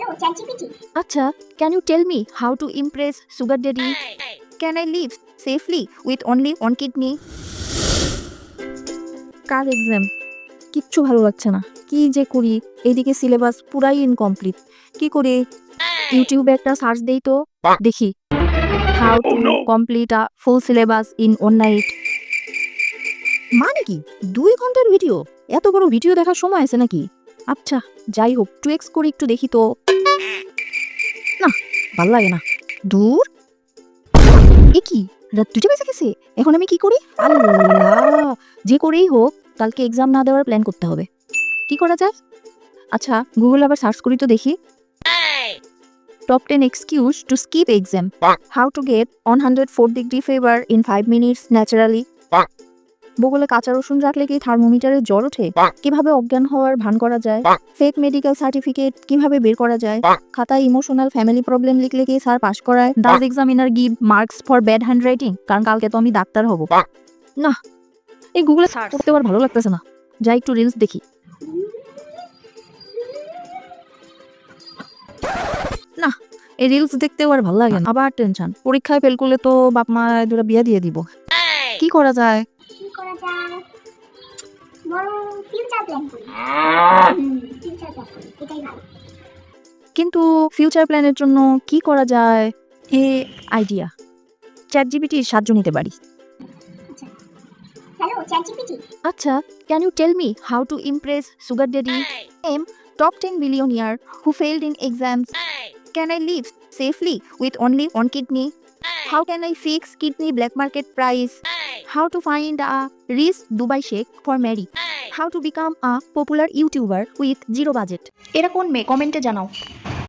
Hello, ChatGPT. Acha, can you tell me how to impress sugar daddy? Can I live safely with only one kidney? Car exam? কিচ্ছু ভালো লাগছে না। কি যে করি, এইদিকে সিলেবাস পুরাই ইনকমপ্লিট। কি করে ইউটিউবে একটা সার্চ দেই তো দেখি how to complete a full syllabus in one night. মানে কি 2 ঘন্টার ভিডিও? এত বড় ভিডিও দেখার সময় আছে নাকি? আচ্ছা যাই হোক 2x করে একটু দেখি তো। না ভাল লাগে না, দূর। এ কি রাত 2টা বেজে গেছে, এখন আমি কি করি? আল্লাহ, যে করেই হোক কালকে এক্সাম না দেওয়ার প্ল্যান করতে হবে। কি করা যায়? আচ্ছা গুগল আবার সার্চ করি তো দেখি। Top 10 excuse to skip exam, how to get 104 degree fever in 5 minutes naturally. বগলে কাঁচা রসুন রাখলে কি থার্মোমিটারে জ্বর ওঠে? কিভাবে অজ্ঞান হওয়ার ভান করা যায়? ফেক মেডিকেল সার্টিফিকেট কিভাবে বের করা যায়? খাতায় ইমোশনাল ফ্যামিলি প্রবলেম লিখলে কি স্যার পাস করায়? Does examiner give marks for bad handwriting? কারণ কালকে তো আমি ডাক্তার হব। না, এই গুগলে সার্চ করতে আর ভালো লাগতেছে না, যাই একটু রিলস দেখি। না, এই রিলস দেখতেও আর ভালো লাগে না, আবার টেনশন। পরীক্ষায় ফেল করলে তো বাপ মা দুটো বিয়ে দিয়ে দিব। কি করা যায়? কি করা যায়? বরং ফিউচার প্ল্যান করি। ফিউচার প্ল্যান করি, এটাই ভালো। কিন্তু ফিউচার প্ল্যানের জন্য কি করা যায়? আইডিয়া, চ্যাটজিপিটির সাহায্য নিতে পারি। আচ্ছা, হ্যালো ChatGPT. আচ্ছা, can you tell me how to impress sugar daddy? Um top 10 billionaire who failed in exams. Can I live safely with only one kidney? How can I fix kidney black market price? How to find a rich Dubai sheikh for marry? How to become a popular YouTuber with zero budget? এরা কোন মেয়ে? কমেন্টে জানাও।